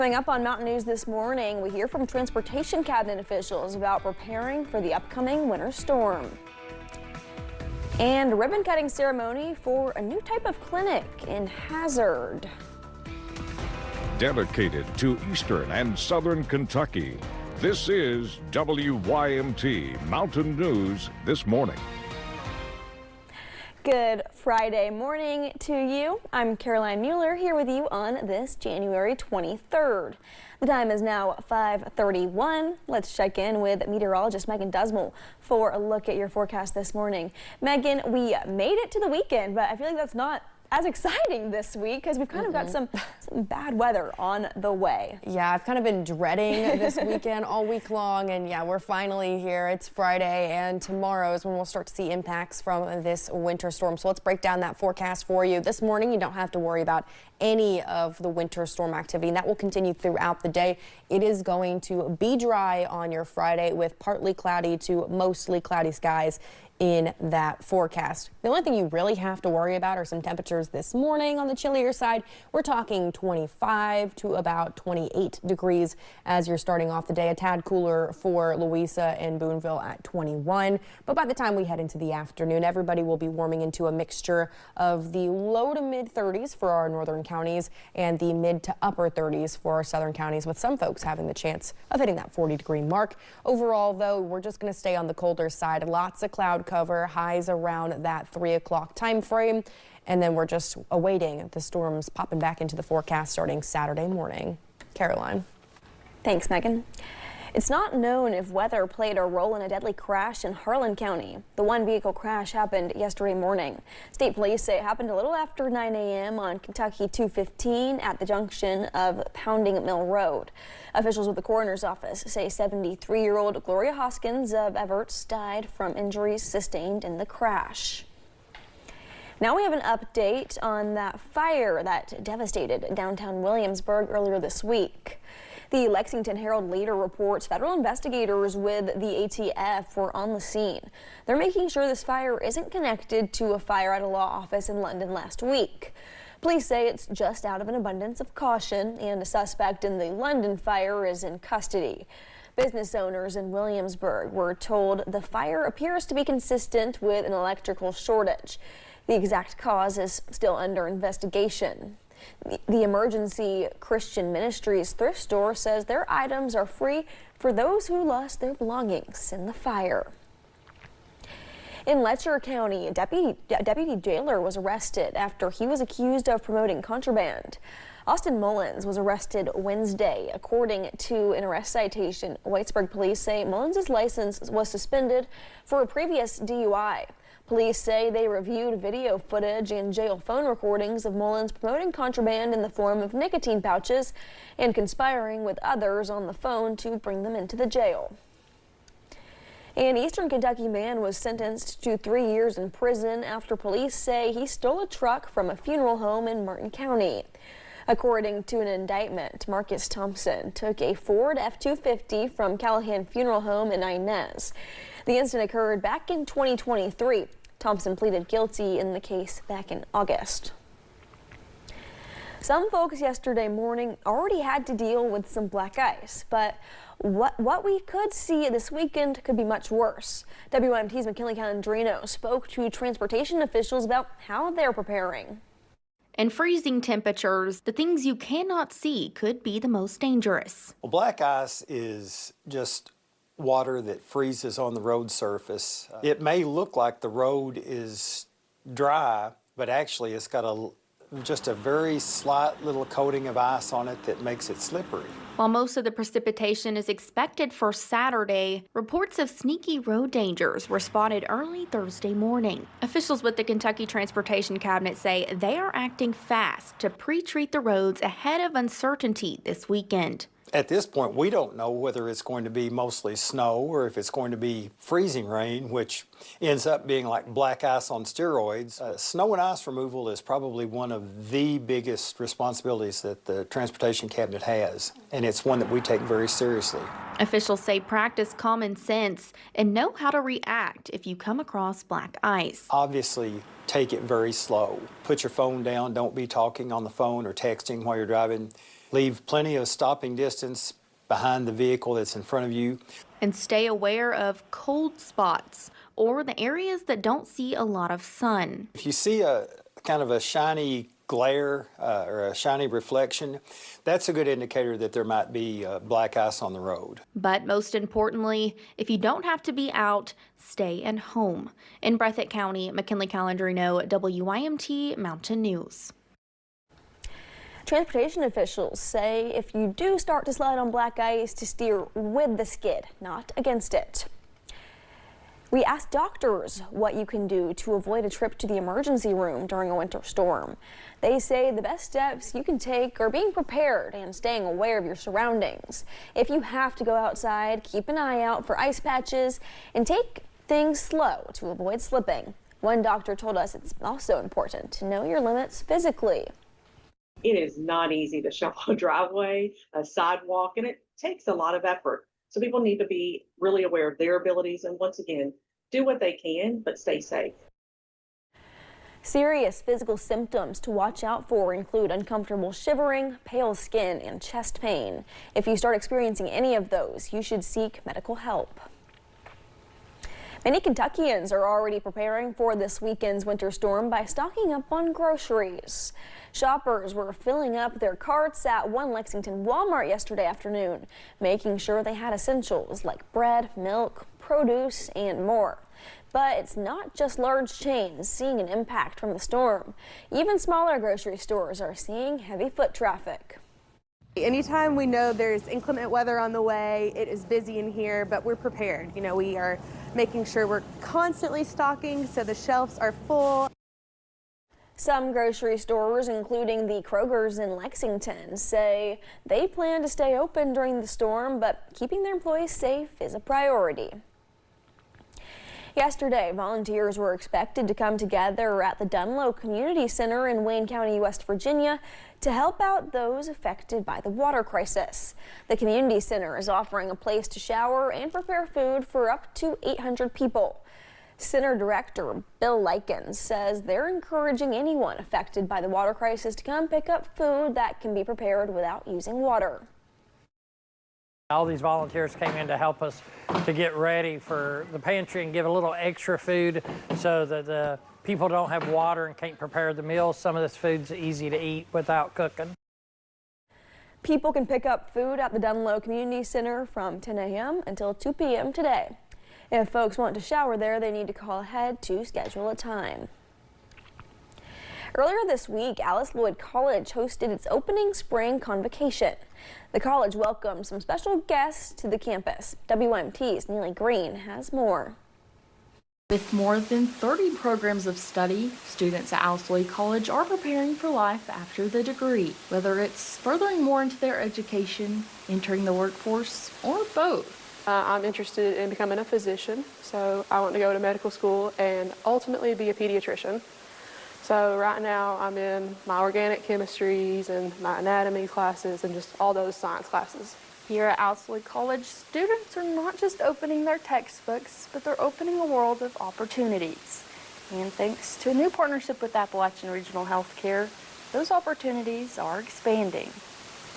Coming up on Mountain News this morning, we hear from Transportation Cabinet officials about preparing for the upcoming winter storm. And a ribbon-cutting ceremony for a new type of clinic in Hazard. Dedicated to Eastern and Southern Kentucky, this is WYMT Mountain News This Morning. Good Friday morning to you. I'm Caroline Mueller here with you on this January 23rd. The time is now 5:31. Let's check in with meteorologist Megan Dusmal for a look at your forecast this morning. Megan, we made it to the weekend, but I feel like that's not as exciting this week because we've kind of got some bad weather on the way. Yeah, I've kind of been dreading this weekend all week long, and yeah, we're finally here. It's Friday, and tomorrow is when we'll start to see impacts from this winter storm. So let's break down that forecast for you. This morning, you don't have to worry about any of the winter storm activity, and that will continue throughout the day. It is going to be dry on your Friday with partly cloudy to mostly cloudy skies in that forecast. The only thing you really have to worry about are some temperatures this morning on the chillier side. We're talking 25 to about 28 degrees as you're starting off the day. A tad cooler for Louisa and Boonville at 21. But by the time we head into the afternoon, everybody will be warming into a mixture of the low to mid 30s for our northern counties and the mid to upper 30s for our southern counties, with some folks having the chance of hitting that 40-degree mark. Overall, though, we're just going to stay on the colder side. Lots of cloud cover, highs around that 3 o'clock time frame, and then we're just awaiting the storms popping back into the forecast starting Saturday morning. Caroline. Thanks, Megan. It's not known if weather played a role in a deadly crash in Harlan County. The one-vehicle crash happened yesterday morning. State police say it happened a little after 9 a.m. on Kentucky 215 at the junction of Pounding Mill Road. Officials with the coroner's office say 73-year-old Gloria Hoskins of Everts died from injuries sustained in the crash. Now we have an update on that fire that devastated downtown Williamsburg earlier this week. The Lexington Herald-Leader reports federal investigators with the ATF were on the scene. They're making sure this fire isn't connected to a fire at a law office in London last week. Police say it's just out of an abundance of caution, and a suspect in the London fire is in custody. Business owners in Williamsburg were told the fire appears to be consistent with an electrical shortage. The exact cause is still under investigation. The Emergency Christian Ministries thrift store says their items are free for those who lost their belongings in the fire. In Letcher County, a deputy jailer was arrested after he was accused of promoting contraband. Austin Mullins was arrested Wednesday. According to an arrest citation, Whitesburg police say Mullins' license was suspended for a previous DUI. Police say they reviewed video footage and jail phone recordings of Mullins promoting contraband in the form of nicotine pouches and conspiring with others on the phone to bring them into the jail. An Eastern Kentucky man was sentenced to 3 years in prison after police say he stole a truck from a funeral home in Martin County. According to an indictment, Marcus Thompson took a Ford F-250 from Callahan Funeral Home in Inez. The incident occurred back in 2023. Thompson pleaded guilty in the case back in August. Some folks yesterday morning already had to deal with some black ice, but what we could see this weekend could be much worse. WYMT's McKinley Calandrino spoke to transportation officials about how they're preparing. And freezing temperatures, the things you cannot see could be the most dangerous. Well, black ice is just water that freezes on the road surface. It may look like the road is dry, but actually it's got just a very slight little coating of ice on it that makes it slippery. While most of the precipitation is expected for Saturday, reports of sneaky road dangers were spotted early Thursday morning. Officials with the Kentucky Transportation Cabinet say they are acting fast to pre-treat the roads ahead of uncertainty this weekend. At this point, we don't know whether it's going to be mostly snow or if it's going to be freezing rain, which ends up being like black ice on steroids. Snow and ice removal is probably one of the biggest responsibilities that the Transportation Cabinet has, and it's one that we take very seriously. Officials say practice common sense and know how to react if you come across black ice. Obviously, take it very slow. Put your phone down. Don't be talking on the phone or texting while you're driving. Leave plenty of stopping distance behind the vehicle that's in front of you. And stay aware of cold spots or the areas that don't see a lot of sun. If you see a kind of a shiny glare or a shiny reflection, that's a good indicator that there might be black ice on the road. But most importantly, if you don't have to be out, stay at home. In Breathitt County, McKinley Calandrino, WYMT Mountain News. Transportation officials say if you do start to slide on black ice, to steer with the skid, not against it. We asked doctors what you can do to avoid a trip to the emergency room during a winter storm. They say the best steps you can take are being prepared and staying aware of your surroundings. If you have to go outside, keep an eye out for ice patches and take things slow to avoid slipping. One doctor told us it's also important to know your limits physically. It is not easy to shovel a driveway, a sidewalk, and it takes a lot of effort. So people need to be really aware of their abilities and, once again, do what they can, but stay safe. Serious physical symptoms to watch out for include uncomfortable shivering, pale skin, and chest pain. If you start experiencing any of those, you should seek medical help. Many Kentuckians are already preparing for this weekend's winter storm by stocking up on groceries. Shoppers were filling up their carts at one Lexington Walmart yesterday afternoon, making sure they had essentials like bread, milk, produce, and more. But it's not just large chains seeing an impact from the storm. Even smaller grocery stores are seeing heavy foot traffic. Anytime we know there's inclement weather on the way, it is busy in here, but we're prepared. You know, we are making sure we're constantly stocking so the shelves are full. Some grocery stores, including the Kroger's in Lexington, say they plan to stay open during the storm, but keeping their employees safe is a priority. Yesterday, volunteers were expected to come together at the Dunlow Community Center in Wayne County, West Virginia, to help out those affected by the water crisis. The community center is offering a place to shower and prepare food for up to 800 people. Center Director Bill Likens says they're encouraging anyone affected by the water crisis to come pick up food that can be prepared without using water. All these volunteers came in to help us to get ready for the pantry and give a little extra food so that the people don't have water and can't prepare the meals. Some of this food's easy to eat without cooking. People can pick up food at the Dunlow Community Center from 10 a.m. until 2 p.m. today. If folks want to shower there, they need to call ahead to schedule a time. Earlier this week, Lloyd College hosted its opening spring convocation. The college welcomed some special guests to the campus. WMT's Neely Green has more. With more than 30 programs of study, students at Lloyd College are preparing for life after the degree, whether it's furthering more into their education, entering the workforce, or both. I'm interested in becoming a physician, so I want to go to medical school and ultimately be a pediatrician. So right now I'm in my organic chemistries and my anatomy classes and just all those science classes. Here at Lloyd College, students are not just opening their textbooks, but they're opening a world of opportunities. And thanks to a new partnership with Appalachian Regional Healthcare, those opportunities are expanding.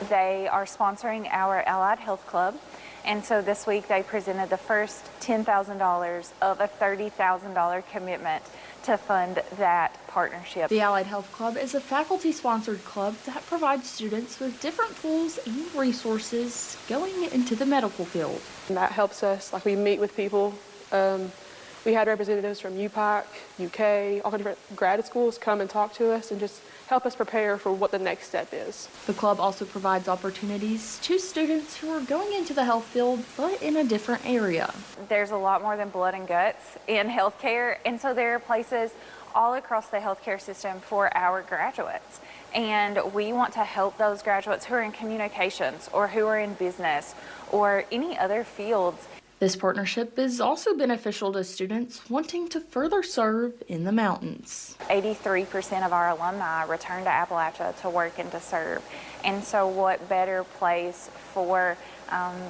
They are sponsoring our Allied Health Club, and so this week they presented the first $10,000 of a $30,000 commitment to fund that partnership. The Allied Health Club is a faculty-sponsored club that provides students with different tools and resources going into the medical field. And that helps us, like we meet with people. We had representatives from UPAC, UK, all different graduate schools come and talk to us and just help us prepare for what the next step is. The club also provides opportunities to students who are going into the health field, but in a different area. There's a lot more than blood and guts in healthcare, and so there are places all across the healthcare system for our graduates. And we want to help those graduates who are in communications or who are in business or any other fields. This partnership is also beneficial to students wanting to further serve in the mountains. 83% of our alumni return to Appalachia to work and to serve. And so what better place for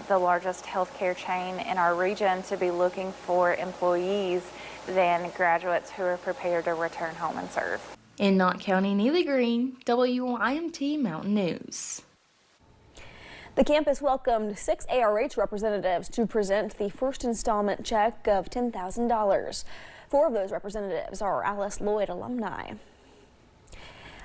the largest healthcare chain in our region to be looking for employees than graduates who are prepared to return home and serve. In Knott County, Neely Green, WYMT Mountain News. The campus welcomed 6 ARH representatives to present the first installment check of $10,000. 4 of those representatives are Alice Lloyd alumni.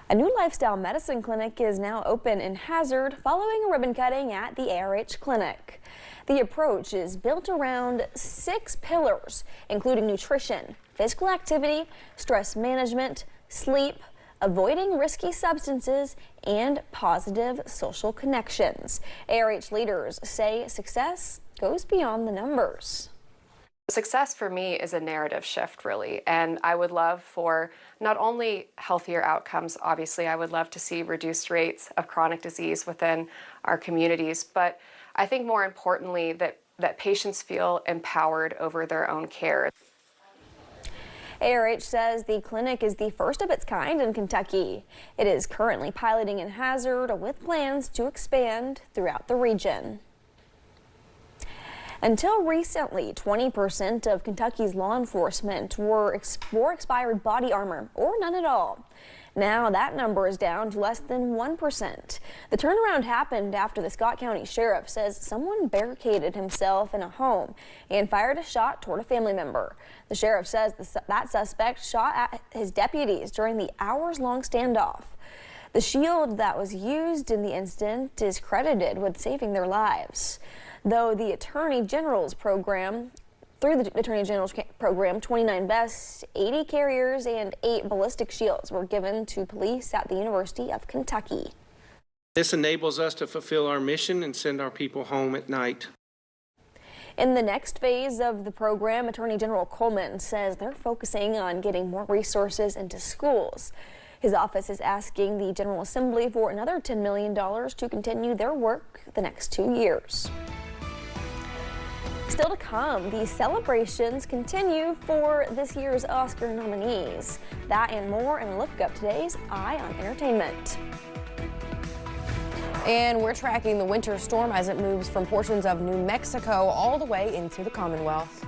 A new lifestyle medicine clinic is now open in Hazard following a ribbon cutting at the ARH clinic. The approach is built around 6 pillars, including nutrition, physical activity, stress management, sleep, avoiding risky substances, and positive social connections. ARH leaders say success goes beyond the numbers. Success for me is a narrative shift, really, and I would love for not only healthier outcomes, obviously I would love to see reduced rates of chronic disease within our communities, but I think more importantly that patients feel empowered over their own care. ARH says the clinic is the first of its kind in Kentucky. It is currently piloting in Hazard with plans to expand throughout the region. Until recently, 20% of Kentucky's law enforcement wore expired body armor, or none at all. Now that number is down to less than 1%. The turnaround happened after the Scott County Sheriff says someone barricaded himself in a home and fired a shot toward a family member. The sheriff says that suspect shot at his deputies during the hours-long standoff. The shield that was used in the incident is credited with saving their lives. Though the Attorney General's program, 29 vests, 80 carriers, and 8 ballistic shields were given to police at the University of Kentucky. This enables us to fulfill our mission and send our people home at night. In the next phase of the program, Attorney General Coleman says they're focusing on getting more resources into schools. His office is asking the General Assembly for another $10 million to continue their work the next 2 years. Still to come, the celebrations continue for this year's Oscar nominees. That and more, and look up today's Eye on Entertainment. And we're tracking the winter storm as it moves from portions of New Mexico all the way into the Commonwealth.